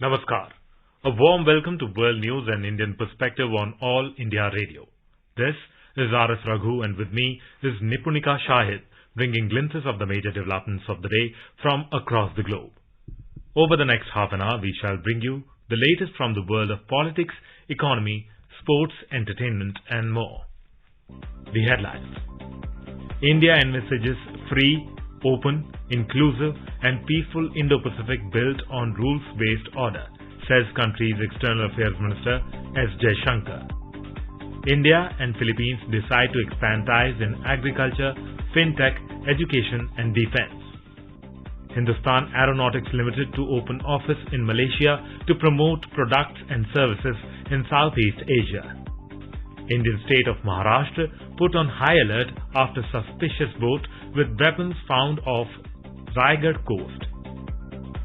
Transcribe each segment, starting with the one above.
Namaskar. A warm welcome to World News and Indian Perspective on All India Radio. This is R.S. Raghu and with me is Nipunika Shahid, bringing glimpses of the major developments of the day from across the globe. Over the next half an hour, we shall bring you the latest from the world of politics, economy, sports, entertainment and more. The headlines. India envisages free, open, inclusive and peaceful Indo-Pacific built on rules-based order, says country's External Affairs Minister S. Jaishankar. India and Philippines decide to expand ties in agriculture, fintech, education and defense. Hindustan Aeronautics Limited to open office in Malaysia to promote products and services in Southeast Asia. Indian state of Maharashtra put on high alert after suspicious boat with weapons found off Raigad coast.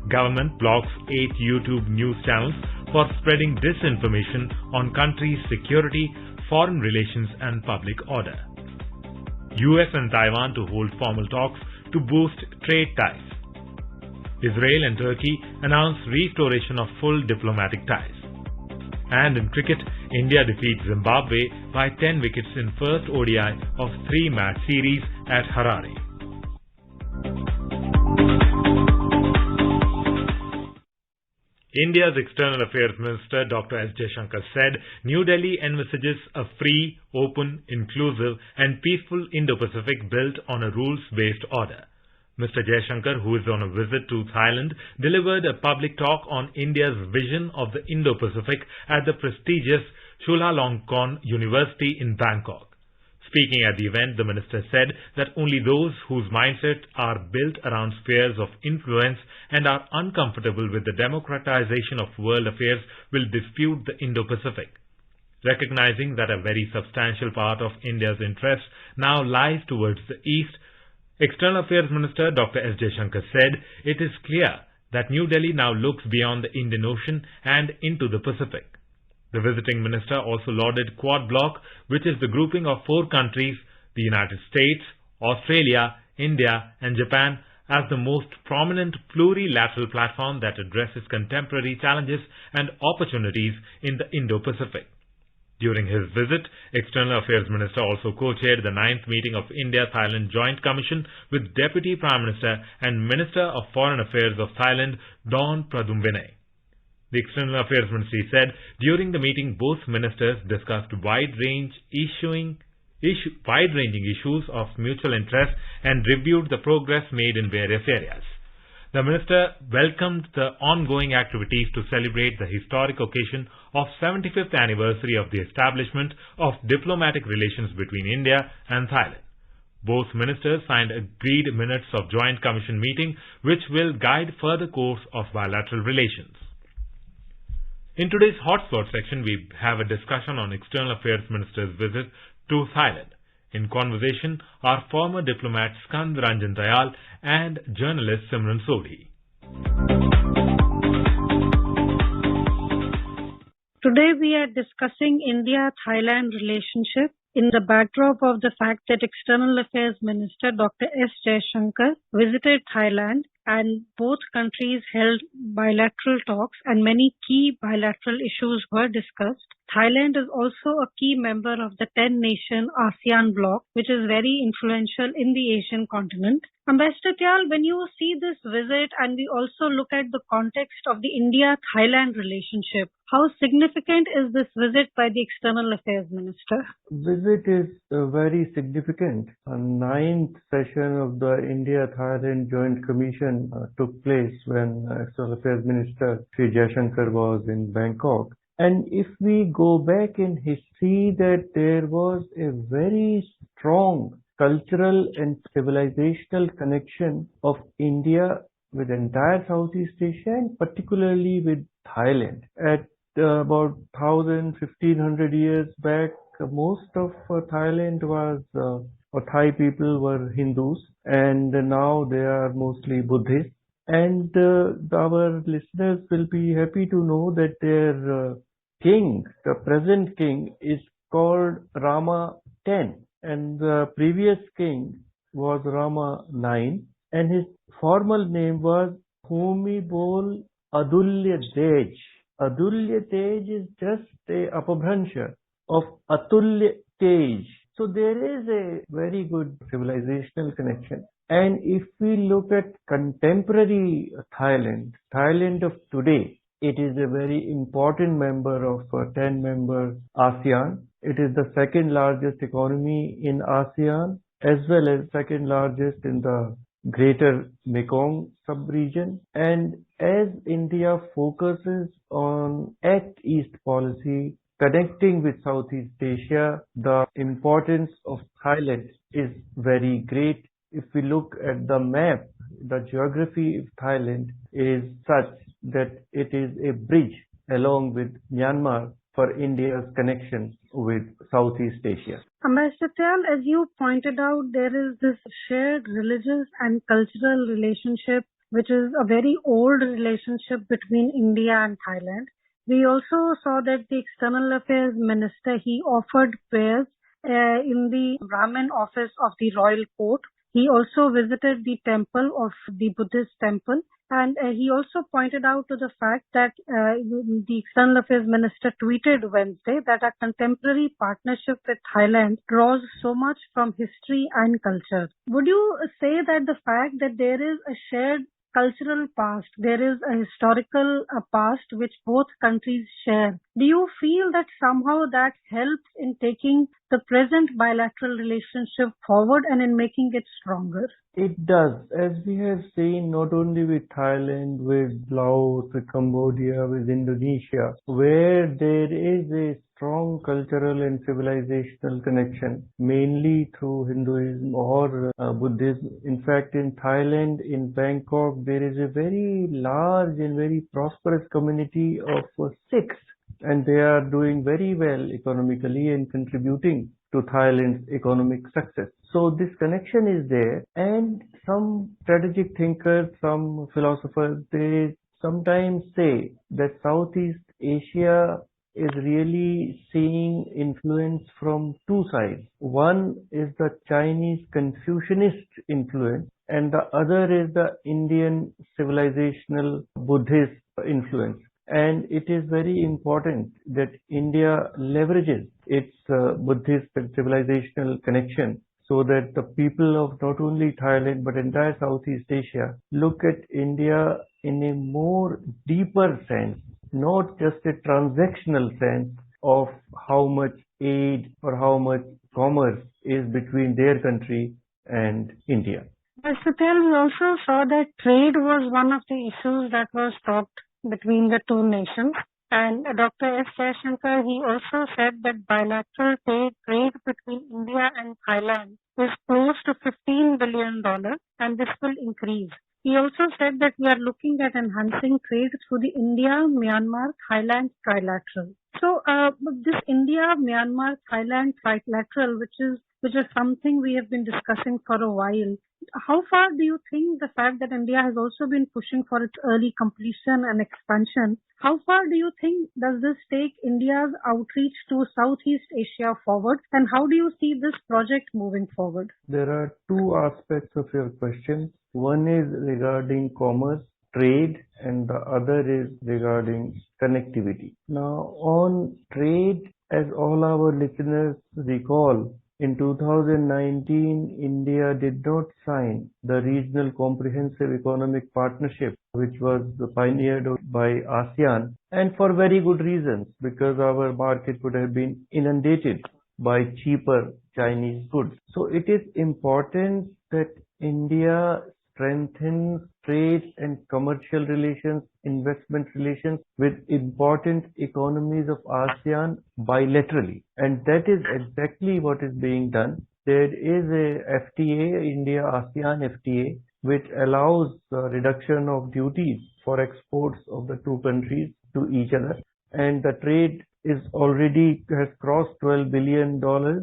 Government blocks 8 YouTube news channels for spreading disinformation on country's security, foreign relations and public order. US and Taiwan to hold formal talks to boost trade ties. Israel and Turkey announce restoration of full diplomatic ties. And in cricket, India defeats Zimbabwe by 10 wickets in first ODI of 3-match series at Harare. India's External Affairs Minister Dr. S. Jaishankar said New Delhi envisages a free, open, inclusive and peaceful Indo-Pacific built on a rules-based order. Mr. Jaishankar, who is on a visit to Thailand, delivered a public talk on India's vision of the Indo-Pacific at the prestigious Chulalongkorn University in Bangkok. Speaking at the event, the minister said that only those whose mindsets are built around spheres of influence and are uncomfortable with the democratization of world affairs will dispute the Indo-Pacific. Recognizing that a very substantial part of India's interest now lies towards the east, External Affairs Minister Dr. S. Jaishankar said it is clear that New Delhi now looks beyond the Indian Ocean and into the Pacific. The visiting minister also lauded Quad Bloc, which is the grouping of 4 countries, the United States, Australia, India and Japan, as the most prominent plurilateral platform that addresses contemporary challenges and opportunities in the Indo-Pacific. During his visit, External Affairs Minister also co-chaired the 9th meeting of India-Thailand Joint Commission with Deputy Prime Minister and Minister of Foreign Affairs of Thailand, Don Pradumbine. The External Affairs Ministry said during the meeting both ministers discussed wide-ranging issues of mutual interest and reviewed the progress made in various areas. The minister welcomed the ongoing activities to celebrate the historic occasion of 75th anniversary of the establishment of diplomatic relations between India and Thailand. Both ministers signed agreed minutes of Joint Commission meeting which will guide further course of bilateral relations. In today's hotspot section, we have a discussion on External Affairs Minister's visit to Thailand. In conversation are former diplomat Skand Ranjan Dayal and journalist Simran Sodhi. Today we are discussing India-Thailand relationship in the backdrop of the fact that External Affairs Minister Dr. S. Jaishankar visited Thailand and both countries held bilateral talks and many key bilateral issues were discussed. Thailand is also a key member of the 10-nation ASEAN bloc, which is very influential in the Asian continent. Ambassador Tyal, when you see this visit and we also look at the context of the India-Thailand relationship, how significant is this visit by the External Affairs Minister? Visit is very significant. A 9th session of the India-Thailand Joint Commission took place when External Affairs Minister Sri Jaishankar was in Bangkok. And if we go back in history, that there was a very strong cultural and civilizational connection of India with entire Southeast Asia and particularly with Thailand. At about 1,500 years back, most of Thailand was, or Thai people were Hindus, and now they are mostly Buddhists. And our listeners will be happy to know that their king, the present king, is called Rama X, and the previous king was Rama IX, and his formal name was Bhumibol Adulya Tej. Adulya Tej is just a apabhransha of Atulya Tej. So there is a very good civilizational connection. And if we look at contemporary Thailand, Thailand of today, it is a very important member of 10-member ASEAN. It is the second largest economy in ASEAN as well as second largest in the Greater Mekong sub-region. And as India focuses on Act East policy, connecting with Southeast Asia, the importance of Thailand is very great. If we look at the map, the geography of Thailand is such that it is a bridge along with Myanmar for India's connection with Southeast Asia. Ambassador Tyal, as you pointed out, there is this shared religious and cultural relationship, which is a very old relationship between India and Thailand. We also saw that the External Affairs Minister, he offered prayers in the Brahmin office of the Royal Court. He also visited the temple of the Buddhist temple, and he also pointed out to the fact that the External Affairs Minister tweeted Wednesday that our contemporary partnership with Thailand draws so much from history and culture. Would you say that the fact that there is a shared cultural past, there is a historical past which both countries share, do you feel that somehow that helps in taking the present bilateral relationship forward and in making it stronger? It does, as we have seen not only with Thailand, with Laos, with Cambodia, with Indonesia, where there is a strong cultural and civilizational connection, mainly through Hinduism or Buddhism. In fact, in Thailand, in Bangkok, there is a very large and very prosperous community of Sikhs, and they are doing very well economically and contributing to Thailand's economic success. So this connection is there, and some strategic thinkers, some philosophers, they sometimes say that Southeast Asia is really seeing influence from two sides. One is the Chinese Confucianist influence, and the other is the Indian civilizational Buddhist influence. And it is very important that India leverages its Buddhist and civilizational connection so that the people of not only Thailand but entire Southeast Asia look at India in a more deeper sense, not just a transactional sense of how much aid or how much commerce is between their country and India. Mr. Tyal, we also saw that trade was one of the issues that was talked between the two nations. And Dr. S. Jayashankar, he also said that bilateral trade between India and Thailand is close to $15 billion and this will increase. He also said that we are looking at enhancing trade through the India-Myanmar-Thailand trilateral. So this India-Myanmar-Thailand trilateral, which is something we have been discussing for a while, how far do you think the fact that India has also been pushing for its early completion and expansion, how far do you think does this take India's outreach to Southeast Asia forward, and how do you see this project moving forward? There are two aspects of your question. One is regarding commerce, trade, and the other is regarding connectivity. Now, on trade, as all our listeners recall, in 2019, India did not sign the Regional Comprehensive Economic Partnership, which was pioneered by ASEAN, and for very good reasons, because our market would have been inundated by cheaper Chinese goods. So it is important that India strengthens trade and commercial relations, investment relations with important economies of ASEAN bilaterally. And that is exactly what is being done. There is a FTA, India-ASEAN FTA, which allows the reduction of duties for exports of the two countries to each other. And the trade is already has crossed $12 billion,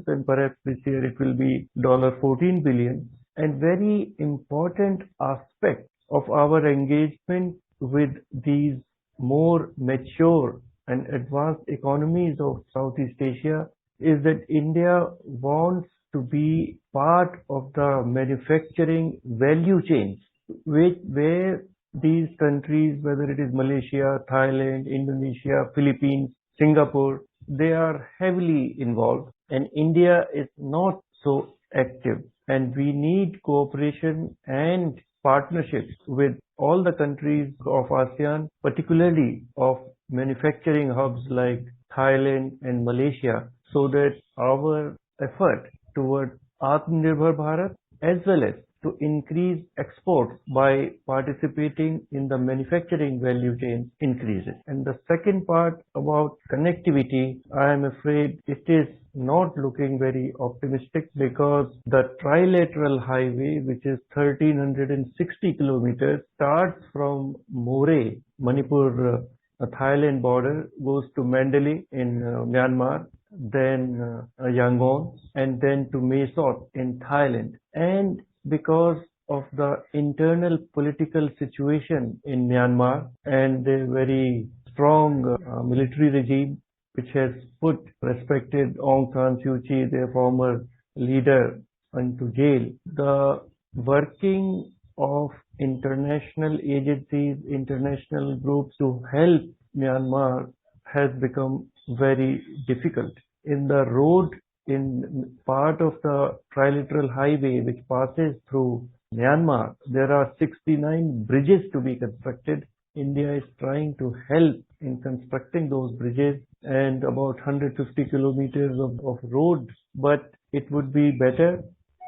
and perhaps this year it will be $14 billion. And very important aspect of our engagement with these more mature and advanced economies of Southeast Asia is that India wants to be part of the manufacturing value chain, where these countries, whether it is Malaysia, Thailand, Indonesia, Philippines, Singapore, they are heavily involved, and India is not so active. And we need cooperation and partnerships with all the countries of ASEAN, particularly of manufacturing hubs like Thailand and Malaysia, so that our effort towards Atmanirbhar Bharat as well as to increase exports by participating in the manufacturing value chain increases. And the second part about connectivity, I am afraid it is not looking very optimistic because the trilateral highway, which is 1360 kilometers, starts from Moreh, Manipur, Thailand border, goes to Mandalay in Myanmar, then Yangon, and then to Mae Sot in Thailand. And because of the internal political situation in Myanmar and the very strong military regime which has put respected Aung San Suu Kyi, their former leader, into jail, the working of international agencies, international groups to help Myanmar has become very difficult. In the road, in part of the trilateral highway which passes through Myanmar, there are 69 bridges to be constructed. India is trying to help in constructing those bridges and about 150 kilometers of road, but it would be better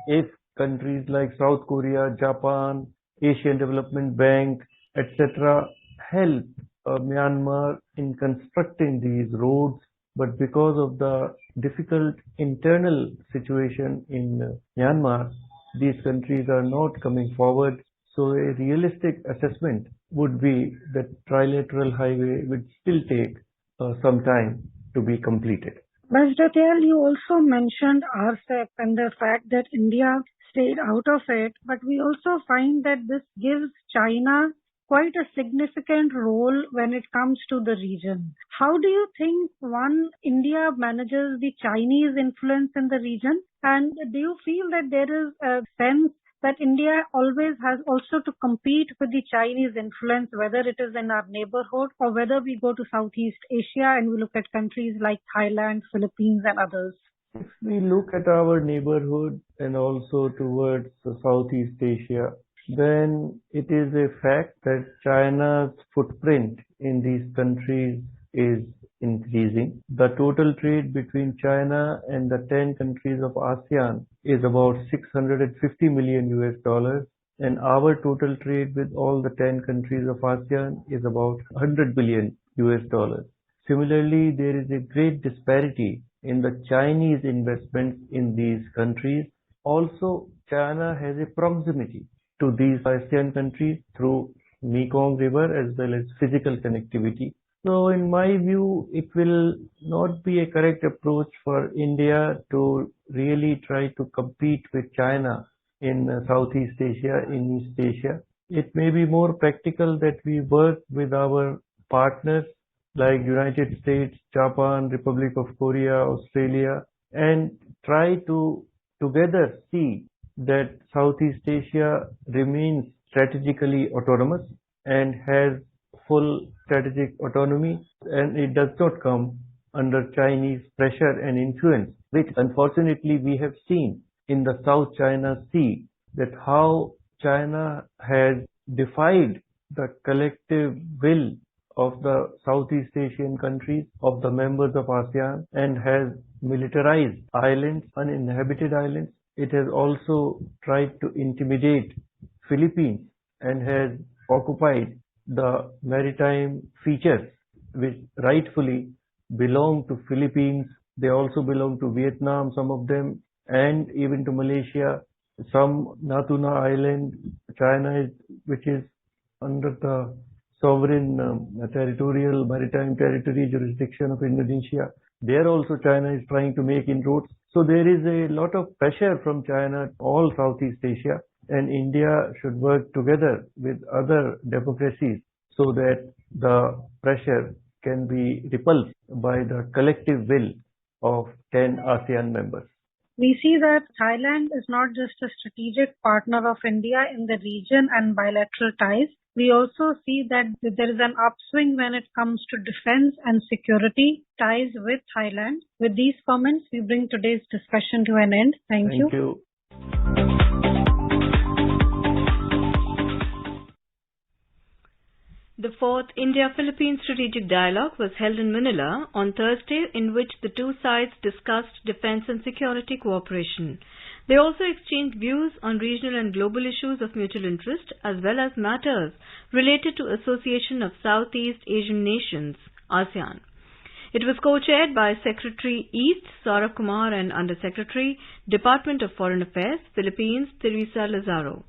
if countries like South Korea, Japan, Asian Development Bank, etc. help Myanmar in constructing these roads. But because of the difficult internal situation in Myanmar, these countries are not coming forward. So a realistic assessment would be that trilateral highway would still take some time to be completed. But Datyal, you also mentioned RCEP and the fact that India stayed out of it, but we also find that this gives China quite a significant role when it comes to the region. How do you think, India manages the Chinese influence in the region? And do you feel that there is a sense that India always has also to compete with the Chinese influence, whether it is in our neighborhood or whether we go to Southeast Asia and we look at countries like Thailand, Philippines and others? If we look at our neighborhood and also towards Southeast Asia, then it is a fact that China's footprint in these countries is increasing. The total trade between China and the 10 countries of ASEAN is about $650 million US, and our total trade with all the 10 countries of ASEAN is about $100 billion US. Similarly, there is a great disparity in the Chinese investments in these countries. Also, China has a proximity to these ASEAN countries through Mekong River as well as physical connectivity. So in my view, it will not be a correct approach for India to really try to compete with China in Southeast Asia, in East Asia. It may be more practical that we work with our partners like United States, Japan, Republic of Korea, Australia, and try to together see that Southeast Asia remains strategically autonomous and has full strategic autonomy, and it does not come under Chinese pressure and influence, which unfortunately we have seen in the South China Sea, that how China has defied the collective will of the Southeast Asian countries, of the members of ASEAN, and has militarized islands, uninhabited islands. It has also tried to intimidate Philippines and has occupied the maritime features which rightfully belong to Philippines. They also belong to Vietnam, some of them, and even to Malaysia. Some Natuna Island, China, which is under the sovereign territorial maritime territory jurisdiction of Indonesia. There also China is trying to make inroads. So there is a lot of pressure from China, all Southeast Asia, and India should work together with other democracies so that the pressure can be repulsed by the collective will of 10 ASEAN members. We see that Thailand is not just a strategic partner of India in the region and bilateral ties. We also see that there is an upswing when it comes to defense and security ties with Thailand. With these comments, we bring today's discussion to an end. Thank you. Thank you. The fourth India-Philippines Strategic Dialogue was held in Manila on Thursday, in which the two sides discussed defense and security cooperation. They also exchanged views on regional and global issues of mutual interest, as well as matters related to Association of Southeast Asian Nations, ASEAN. It was co-chaired by Secretary East Saurabh Kumar and Under-Secretary, Department of Foreign Affairs, Philippines, Teresa Lazaro.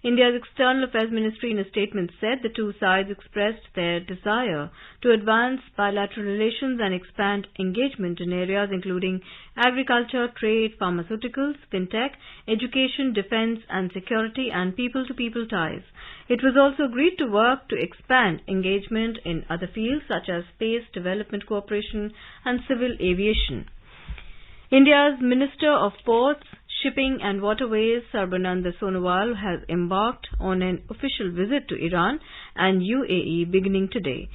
India's External Affairs Ministry in a statement said the two sides expressed their desire to advance bilateral relations and expand engagement in areas including agriculture, trade, pharmaceuticals, fintech, education, defense and security, and people-to-people ties. It was also agreed to work to expand engagement in other fields such as space, development cooperation and civil aviation. India's Minister of Ports, Shipping and Waterways, Sarbananda Sonowal, has embarked on an official visit to Iran and UAE beginning today.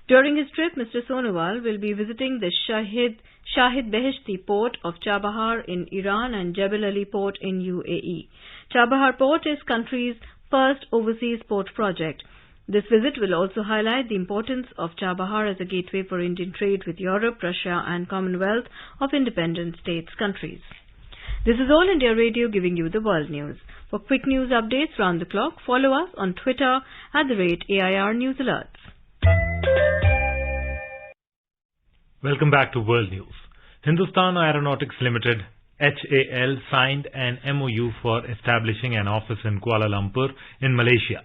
During his trip, Mr. Sonowal will be visiting the Shahid Beheshti port of Chabahar in Iran and Jebel Ali port in UAE. Chabahar port is country's first overseas port project. This visit will also highlight the importance of Chabahar as a gateway for Indian trade with Europe, Russia and Commonwealth of Independent States countries. This is All India Radio giving you the world news. For quick news updates round the clock, follow us on Twitter @AIR News Alerts. Welcome back to World News. Hindustan Aeronautics Limited HAL signed an MOU for establishing an office in Kuala Lumpur in Malaysia.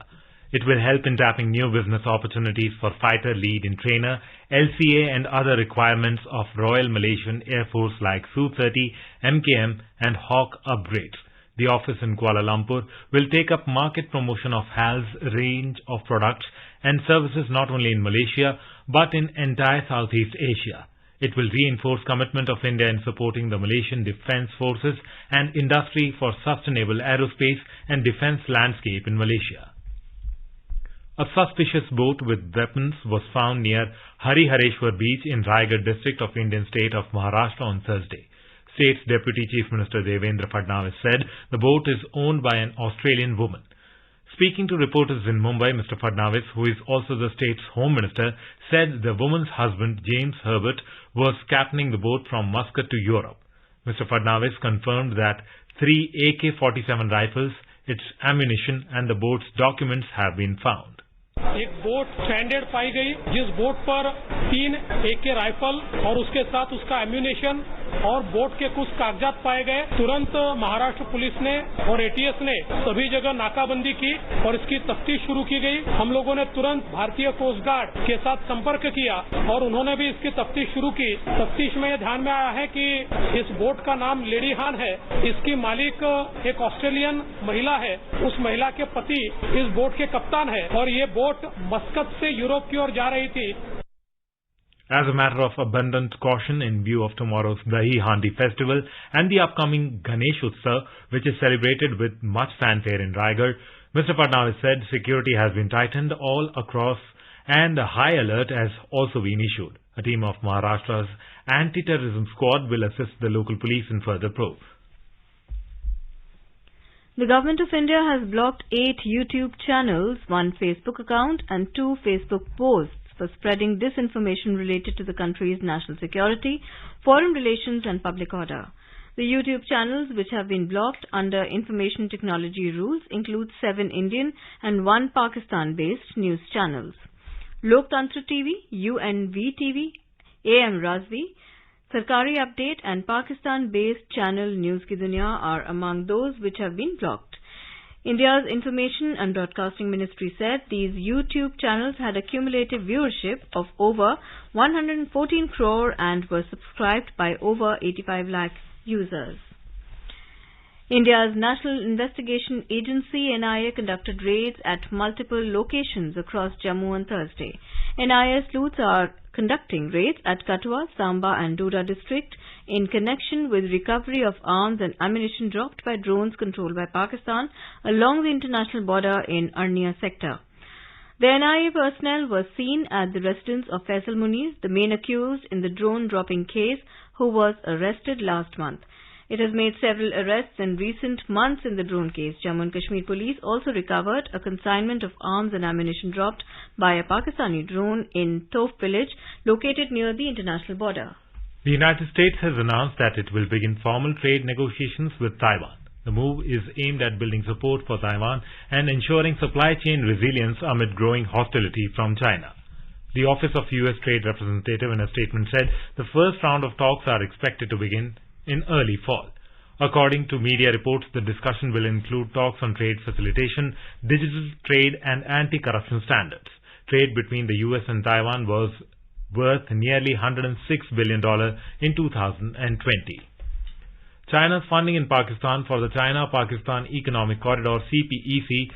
It will help in tapping new business opportunities for fighter lead-in-trainer, LCA and other requirements of Royal Malaysian Air Force like Su-30, MKM and Hawk upgrades. The office in Kuala Lumpur will take up market promotion of HAL's range of products and services not only in Malaysia but in entire Southeast Asia. It will reinforce commitment of India in supporting the Malaysian Defence Forces and industry for sustainable aerospace and defence landscape in Malaysia. A suspicious boat with weapons was found near Harihareshwar Beach in Raigad district of Indian state of Maharashtra on Thursday. State's Deputy Chief Minister Devendra Fadnavis said the boat is owned by an Australian woman. Speaking to reporters in Mumbai, Mr. Fadnavis, who is also the state's Home Minister, said the woman's husband, James Herbert, was captaining the boat from Muscat to Europe. Mr. Fadnavis confirmed that 3 AK-47 rifles, its ammunition and the boat's documents have been found. एक boat stranded पाई गई, जिस boat पर 3 AK rifle और उसके साथ उसका ammunition और boat के कुछ कागजात पाए गए। तुरंत महाराष्ट्र पुलिस ने और ATS ने सभी जगह नाकाबंदी की और इसकी तफ्तीश शुरू की गई। हम लोगों ने तुरंत भारतीय कोस्ट गार्ड के साथ संपर्क किया और उन्होंने भी इसकी तफ्तीश शुरू की। तफ्तीश में यह ध्यान में आया है कि इस बोट का नाम लेडी हान है। इसकी मालिक एक ऑस्ट्रेलियन महिला है। उस महिला के पति इस बोट के कप्तान है और ये बोट मस्कत से यूरोप की ओर जा रही थी। As a matter of abundant caution in view of tomorrow's Dahi Handi festival and the upcoming Ganesh Utsav, which is celebrated with much fanfare in Raigad, Mr. Fadnavis said security has been tightened all across and a high alert has also been issued. A team of Maharashtra's anti-terrorism squad will assist the local police in further probe. The Government of India has blocked 8 YouTube channels, 1 Facebook account and 2 Facebook posts for spreading disinformation related to the country's national security, foreign relations and public order. The YouTube channels which have been blocked under information technology rules include 7 Indian and 1 Pakistan-based news channels. Loktantra TV, UNV TV, AM Razvi, Sarkari Update and Pakistan-based channel News Ki Duniya are among those which have been blocked. India's Information and Broadcasting Ministry said these YouTube channels had a cumulative viewership of over 114 crore and were subscribed by over 85 lakh users. India's National Investigation Agency NIA conducted raids at multiple locations across Jammu on Thursday. NIA sleuths are conducting raids at Kathua, Samba and Doda district in connection with recovery of arms and ammunition dropped by drones controlled by Pakistan along the international border in Arnia sector. The NIA personnel were seen at the residence of Faisal Muniz, the main accused in the drone dropping case, who was arrested last month. It has made several arrests in recent months in the drone case. Jammu and Kashmir police also recovered a consignment of arms and ammunition dropped by a Pakistani drone in Tof village located near the international border. The United States has announced that it will begin formal trade negotiations with Taiwan. The move is aimed at building support for Taiwan and ensuring supply chain resilience amid growing hostility from China. The Office of U.S. Trade Representative in a statement said the first round of talks are expected to begin in early fall. According to media reports, the discussion will include talks on trade facilitation, digital trade and anti-corruption standards. Trade between the U.S. and Taiwan was worth nearly $106 billion in 2020. China's funding in Pakistan for the China-Pakistan Economic Corridor CPEC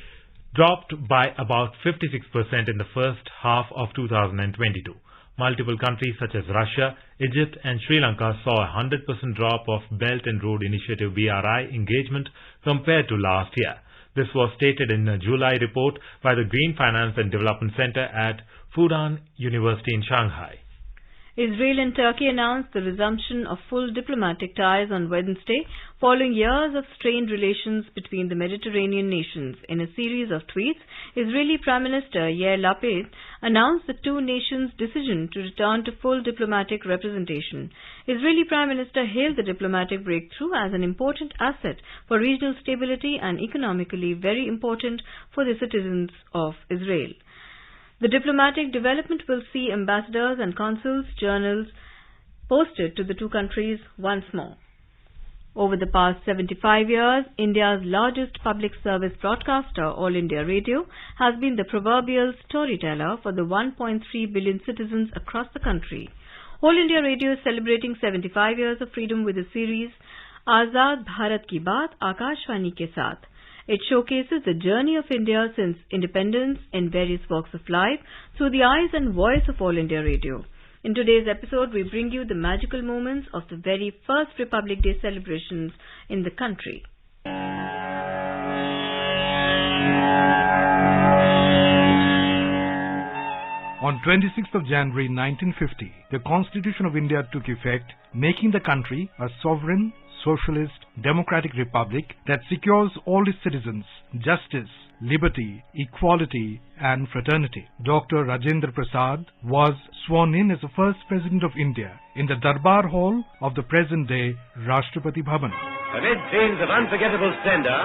dropped by about 56% in the first half of 2022. Multiple countries such as Russia, Egypt and Sri Lanka saw a 100% drop of Belt and Road Initiative BRI engagement compared to last year. This was stated in a July report by the Green Finance and Development Center at Fudan University in Shanghai. Israel and Turkey announced the resumption of full diplomatic ties on Wednesday, following years of strained relations between the Mediterranean nations. In a series of tweets, Israeli Prime Minister Yair Lapid announced the two nations' decision to return to full diplomatic representation. Israeli Prime Minister hailed the diplomatic breakthrough as an important asset for regional stability and economically very important for the citizens of Israel. The diplomatic development will see ambassadors and consuls' journals posted to the two countries once more. Over the past 75 years, India's largest public service broadcaster, All India Radio, has been the proverbial storyteller for the 1.3 billion citizens across the country. All India Radio is celebrating 75 years of freedom with a series, Azad Bharat Ki Baat, Akashvani Ke Saath. It showcases the journey of India since independence in various walks of life through the eyes and voice of All India Radio. In today's episode, we bring you the magical moments of the very first Republic Day celebrations in the country. On 26th of January 1950, the Constitution of India took effect, making the country a sovereign, socialist, democratic republic that secures all its citizens justice, liberty, equality and fraternity. Dr. Rajendra Prasad was sworn in as the first President of India in the Darbar Hall of the present-day Rashtrapati Bhavan. Amid scenes of unforgettable splendor,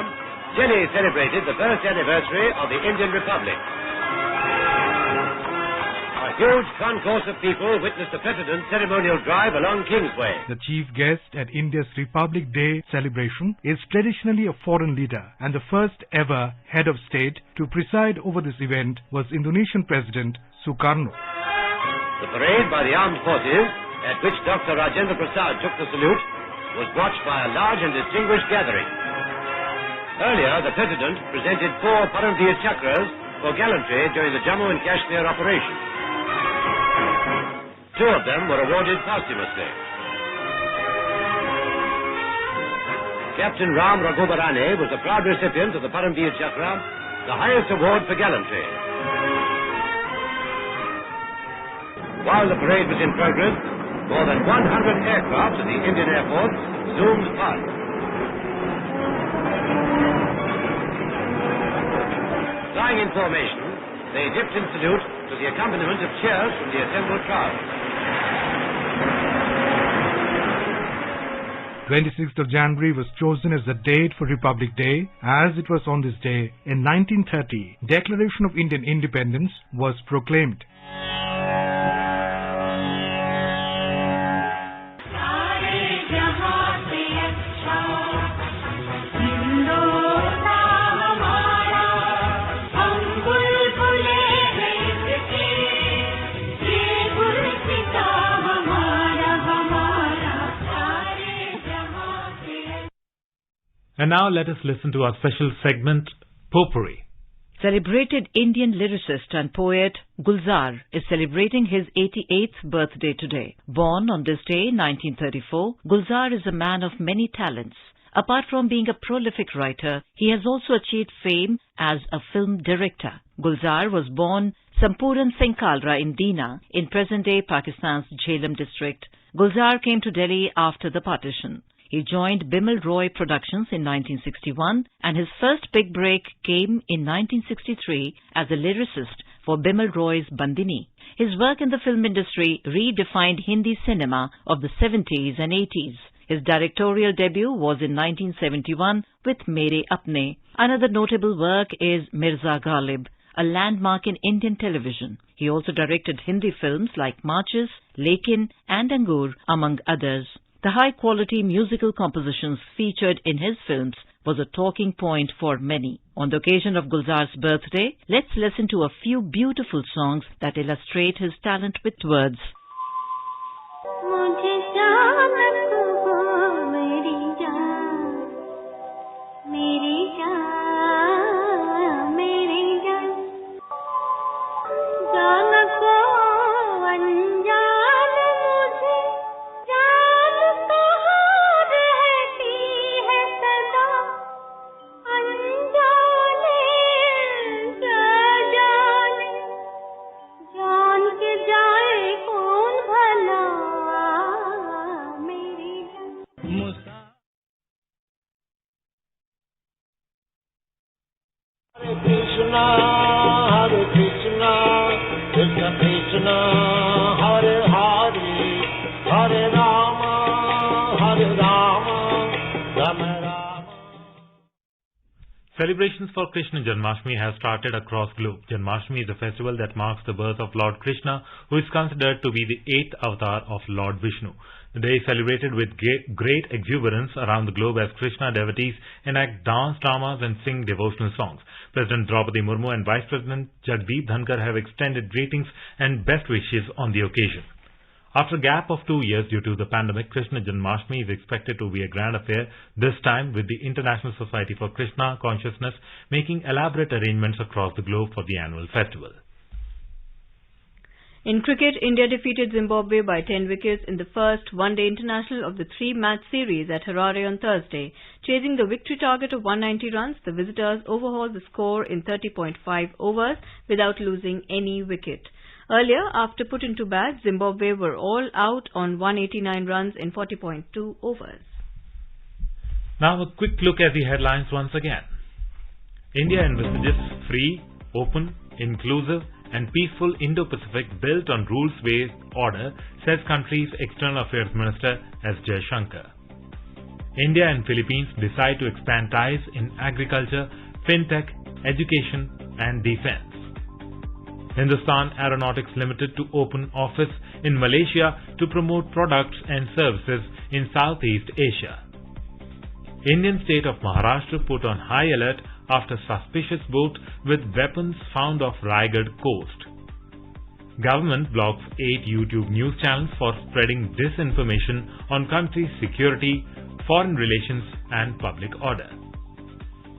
Delhi celebrated the first anniversary of the Indian Republic. A huge concourse of people witnessed the President's ceremonial drive along Kingsway. The chief guest at India's Republic Day celebration is traditionally a foreign leader, and the first ever head of state to preside over this event was Indonesian President Sukarno. The parade by the armed forces, at which Dr. Rajendra Prasad took the salute, was watched by a large and distinguished gathering. Earlier, the President presented 4 Paramveer Chakras for gallantry during the Jammu and Kashmir operation. 2 of them were awarded posthumously. Captain Ram Raghubarane was the proud recipient of the Paramveer Chakra, the highest award for gallantry. While the parade was in progress, more than 100 aircraft of the Indian Air Force zoomed past. Flying in formation, they dipped in salute to the accompaniment of cheers from the assembled crowd. 26th of January was chosen as the date for Republic Day, as it was on this day in 1930, Declaration of Indian Independence was proclaimed. And now let us listen to our special segment, Potpourri. Celebrated Indian lyricist and poet Gulzar is celebrating his 88th birthday today. Born on this day, 1934, Gulzar is a man of many talents. Apart from being a prolific writer, he has also achieved fame as a film director. Gulzar was born Sampuran Singh Kalra in Dina, in present-day Pakistan's Jhelum district. Gulzar came to Delhi after the partition. He joined Bimal Roy Productions in 1961 and his first big break came in 1963 as a lyricist for Bimal Roy's Bandini. His work in the film industry redefined Hindi cinema of the 70s and 80s. His directorial debut was in 1971 with Mere Apne. Another notable work is Mirza Ghalib, a landmark in Indian television. He also directed Hindi films like Marches, Lekin and Angur, among others. The high-quality musical compositions featured in his films was a talking point for many. On the occasion of Gulzar's birthday, let's listen to a few beautiful songs that illustrate his talent with words. Celebrations for Krishna Janmashtami have started across globe. Janmashtami is a festival that marks the birth of Lord Krishna, who is considered to be the 8th avatar of Lord Vishnu. The day is celebrated with great exuberance around the globe as Krishna devotees enact dance dramas and sing devotional songs. President Draupadi Murmu and Vice President Jagdeep Dhankar have extended greetings and best wishes on the occasion. After a gap of 2 years due to the pandemic, Krishna Janmashtami is expected to be a grand affair, this time with the International Society for Krishna Consciousness making elaborate arrangements across the globe for the annual festival. In cricket, India defeated Zimbabwe by 10 wickets in the first one-day international of the 3-match series at Harare on Thursday. Chasing the victory target of 190 runs, the visitors overhauled the score in 30.5 overs without losing any wicket. Earlier, after put into bat, Zimbabwe were all out on 189 runs in 40.2 overs. Now a quick look at the headlines once again. India envisages free, open, inclusive and peaceful Indo-Pacific built on rules-based order, says country's External Affairs Minister S. Jaishankar. India and Philippines decide to expand ties in agriculture, fintech, education and defense. Hindustan Aeronautics Limited to open office in Malaysia to promote products and services in Southeast Asia. Indian state of Maharashtra put on high alert after suspicious boat with weapons found off Raigad coast. Government blocks 8 YouTube news channels for spreading disinformation on country's security, foreign relations and public order.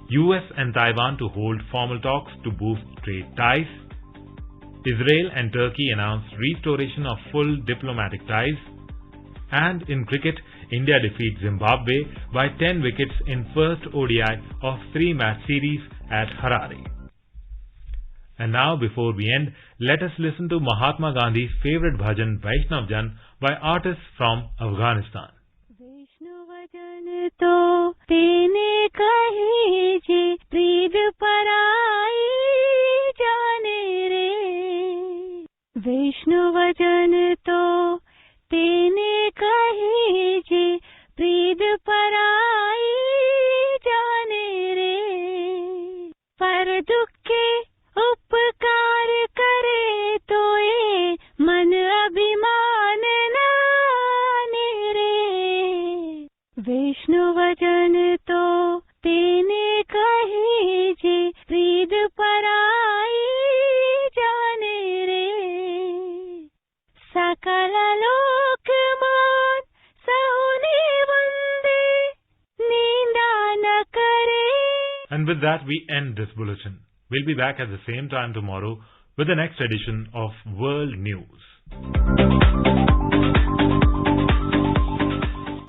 US and Taiwan to hold formal talks to boost trade ties. Israel and Turkey announced restoration of full diplomatic ties. And in cricket, India defeats Zimbabwe by 10 wickets in first ODI of 3-match series at Harare. And now, before we end, let us listen to Mahatma Gandhi's favorite bhajan Vaishnav Jan by artists from Afghanistan. तो तेने कहे जे प्रीत पराई जाने रे वैष्णवजन तो तेने कहे जे प्रीत पराई जाने रे पर दुख के उपकार करे तो ये मन अभिमान नाने रे वैष्णवजन तो तेने कहे जे प्रीत पराई जाने रे सकल लोक मान सहुने वंदे निंदा न करे. And with that we end this bulletin. We'll be back at the same time tomorrow with the next edition of World News.